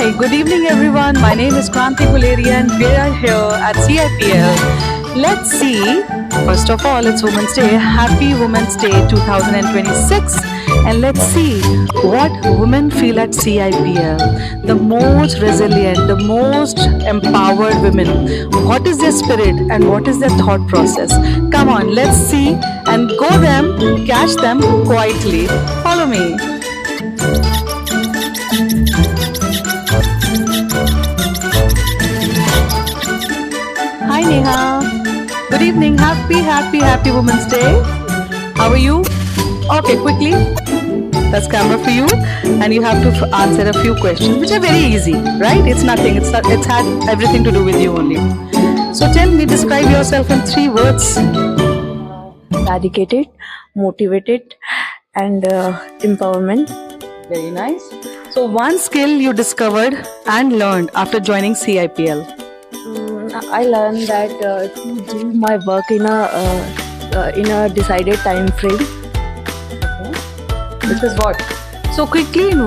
Hi, good evening everyone. My name is Kranti Guleria and we are here at CIPL. Let's see. First of all, it's Women's Day. Happy Women's Day 2026. And let's see what women feel at CIPL. The most resilient, the most empowered women. What is their spirit and what is their thought process? Come on, let's see and go them, catch them quietly. Follow me. Hi Neha. Good evening. Happy Women's Day. How are you? Okay, quickly. That's camera for you, and you have to answer a few questions, which are very easy, right? It's nothing. It's had everything to do with you only. So tell me, describe yourself in 3 words. Dedicated, motivated, and empowerment. Very nice. So one skill you discovered and learned after joining CIPL. I learned that to do my work in a decided time frame. This is what? So quickly in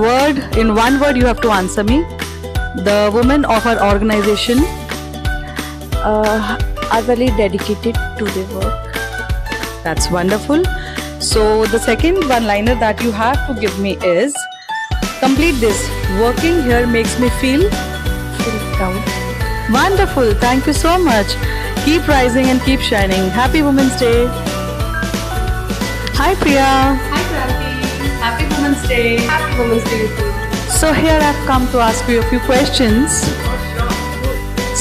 one word you have to answer me. The women of our organization. Are very dedicated to their work. That's wonderful. So the second one-liner that you have to give me is, complete this. Working here makes me feel Proud. wonderful. Thank you so much. Keep rising and keep shining. Happy Women's Day. Hi Priya. Hi Kranti. Happy Women's Day. Happy Women's Day too. So here I've come to ask you a few questions.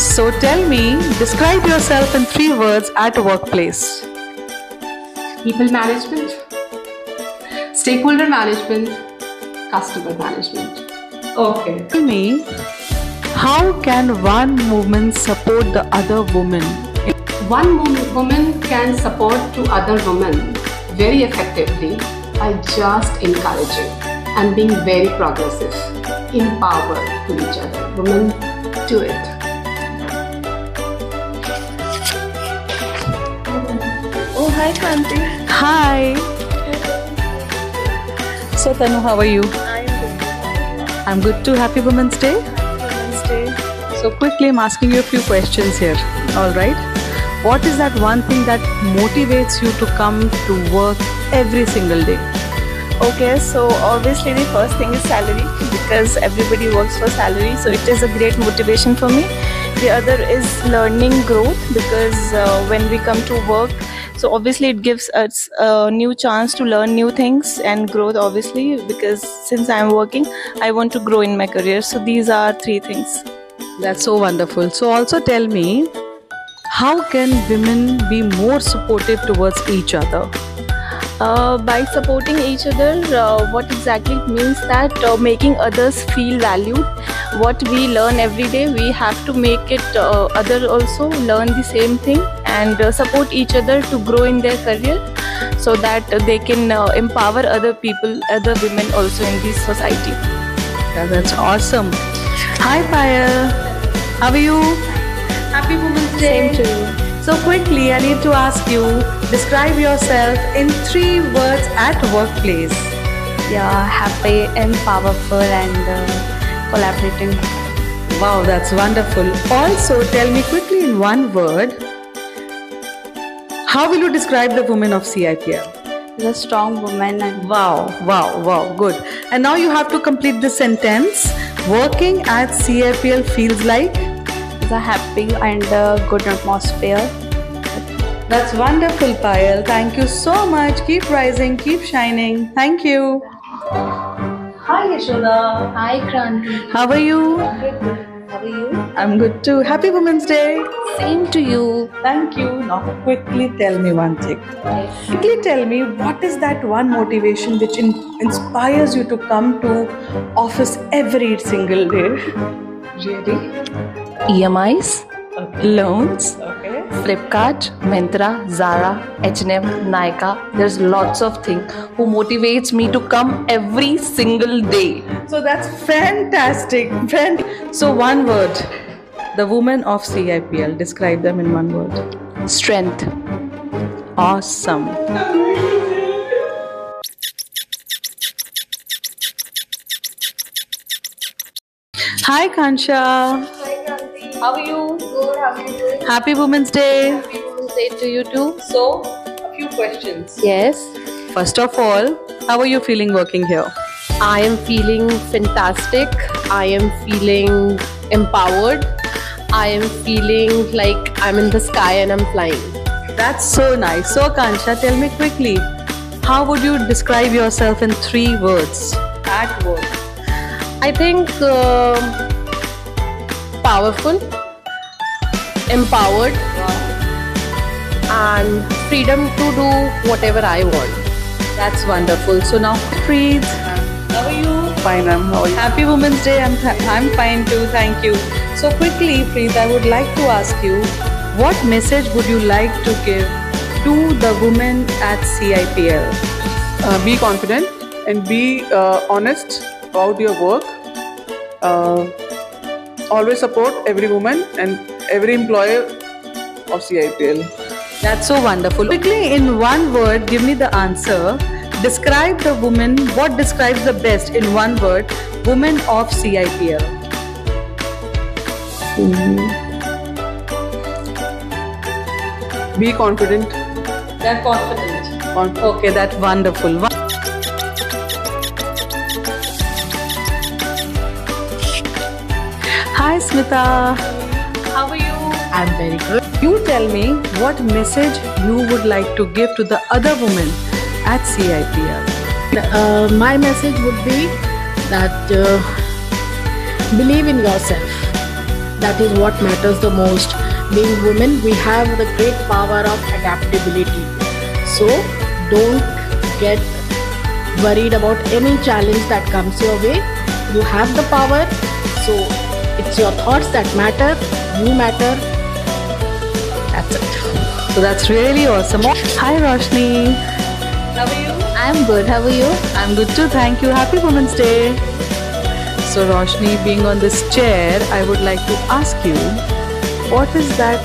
So tell me, describe yourself in 3 words at a workplace. People management, stakeholder management, customer management. Okay. Tell me, how can one woman support the other woman? One woman can support to other women very effectively by just encouraging and being very progressive, empowered to each other. Women do it. Oh, hi, Kranti. Hi. So Tanu, how are you? I'm good too. Happy Women's Day. Women's Day. So quickly, I'm asking you a few questions here. All right. What is that one thing that motivates you to come to work every single day? Okay, so obviously the first thing is salary because everybody works for salary, so it is a great motivation for me. The other is learning growth because when we come to work, so obviously it gives us a new chance to learn new things and growth obviously because since I am working, I want to grow in my career. So these are 3 things. That's so wonderful. So also tell me, how can women be more supportive towards each other? By supporting each other, what exactly it means that making others feel valued. What we learn every day, we have to make it other also learn the same thing and support each other to grow in their career so that they can empower other people, other women also in this society. Yeah, that's awesome. Hi Payal. How are you? Happy Women's Day. Same to you. So quickly, I need to ask you, describe yourself in 3 words at workplace. Yeah, happy and powerful and collaborating. Wow, that's wonderful. Also, tell me quickly in 1 word, how will you describe the women of CIPL? She's a strong woman and Wow, good. And now you have to complete the sentence. Working at CIPL feels like? it's a happy and good atmosphere. That's wonderful, Payal. Thank you so much. Keep rising, keep shining. Thank you. Hi, Yashoda. Hi, Kranti. How are you? How are you? I'm good too. Happy Women's Day. Same to you. Thank you. Now, quickly tell me one thing. Quickly tell me, what is that one motivation which inspires you to come to office every single day? Really? EMIs, loans, Okay. Flipkart, Myntra, Zara, H&M, Nykaa. There's lots of things who motivates me to come every single day. So that's fantastic. So one word. The women of CIPL. Describe them in 1 word. Strength. Awesome. Hi Kansha. Hi Kanti. How are you? Good. How are you doing? Happy Women's Day. Happy Women's Day to you too. So, a few questions. Yes. First of all, how are you feeling working here? I am feeling fantastic. I am feeling empowered. I am feeling like I'm in the sky and I'm flying. That's so nice. So Kansha, tell me quickly, how would you describe yourself in 3 words at work? I think powerful, empowered, and freedom to do whatever I want. That's wonderful. So now, Preet, how are you? Fine, ma'am. How are you? Happy Women's Day. I'm fine too. Thank you. So quickly, Preet, I would like to ask you, what message would you like to give to the women at CIPL? Be confident and be honest about your work. Always support every woman and every employer of CIPL. That's so wonderful. Quickly, in one word, give me the answer. Describe the woman. What describes the best in one word? Women of CIPL. Be confident. They're confident. Confident. Okay, that's wonderful. Hi, Smita. How are you? I'm very good. You tell me what message you would like to give to the other women at CIPL. My message would be that believe in yourself. That is what matters the most. Being women, we have the great power of adaptability. So don't get worried about any challenge that comes your way. You have the power. So it's your thoughts that matter. You matter. That's it. So that's really awesome. Hi, Roshni. How are you? I'm good. How are you? I'm good too. Thank you. Happy Women's Day. So, Roshni, being on this chair, I would like to ask you, what is that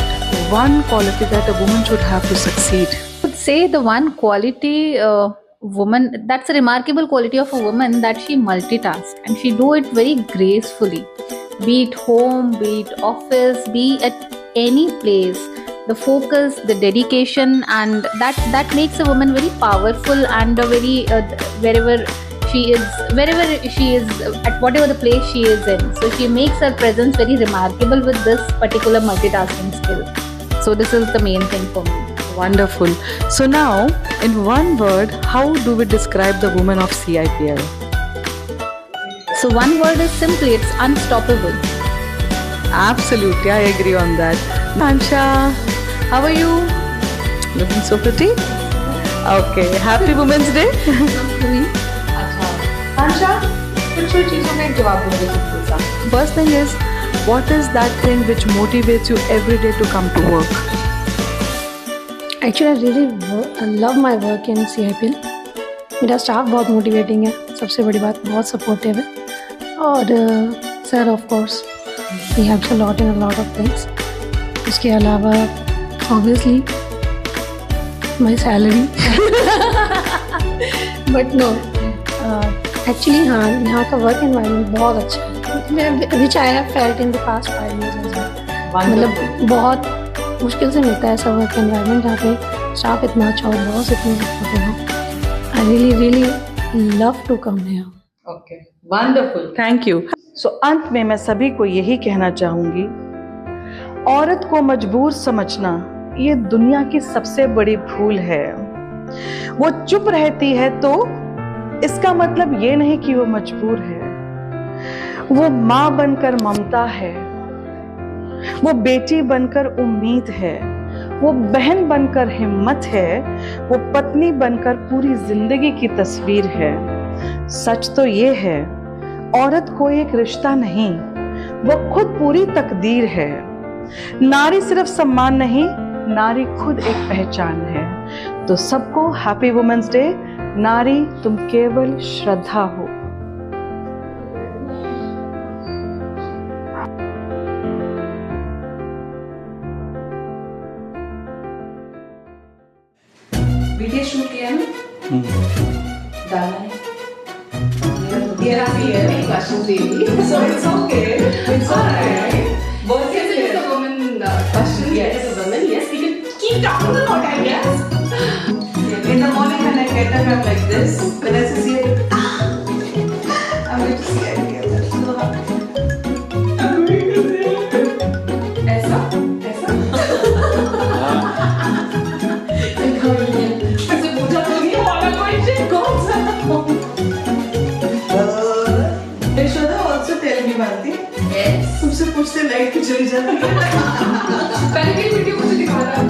one quality that a woman should have to succeed? I would say the one quality woman, that's a remarkable quality of a woman, that she multitasks and she do it very gracefully. Be it home, be it office, be at any place. The focus, the dedication, and that makes a woman very powerful and a very wherever she is at whatever the place she is in. So she makes her presence very remarkable with this particular multitasking skill. So this is the main thing for me. Wonderful. So now, in one word, how do we describe the woman of CIPL? So one word is simply, it's unstoppable. Absolutely, I agree on that. Kansha, how are you? Looking so pretty. Okay, happy Women's Day. First thing is, what is that thing which motivates you every day to come to work? Actually, I love my work in CIPL. मेरा staff बहुत motivating है. सबसे बड़ी बात, बहुत supportive है. और sir of course ही helps a lot in a lot of things. उसके अलावा obviously my salary. But no, actually हाँ, यहाँ का वर्क एनवायरनमेंट बहुत अच्छा है, which I have felt in the past 5 years. मतलब बहुत मुश्किल से मिलता है ऐसा वर्क एनवायरनमेंट जहाँ पे स्टाफ इतना अच्छा हो, बॉस इतने सपोर्टिव हो. I really love to come here. Okay, wonderful, thank you. So अंत में मैं सभी को यही कहना चाहूंगी, औरत को मजबूर समझना ये दुनिया की सबसे बड़ी भूल है. वो चुप रहती है तो इसका मतलब ये नहीं कि वो मजबूर है. वो माँ बनकर ममता है, वो बेटी बनकर उम्मीद है, वो बहन बनकर हिम्मत है, वो पत्नी बनकर पूरी जिंदगी की तस्वीर है. सच तो ये है, औरत कोई एक रिश्ता नहीं, वो खुद पूरी तकदीर है. नारी सिर्फ सम्मान नहीं, नारी खुद एक पहचान है. तो सबको हैप्पी वुमेन्स डे. नारी तुम केवल श्रद्धा हो. वीडियो शूट किया ना, डालना है. There are many questions really. So it's okay. talking about, I guess. In the morning when I get up, I'm like this. When I see it, I'm going to see it. ऐसा ऐसे पूछा तो नहीं वाला question कौन सा Yashoda also tell me one thing. Yes. सबसे पूछते लाइट क्यों चली जाती है? पहले की वीडियो मुझे दिखा रहा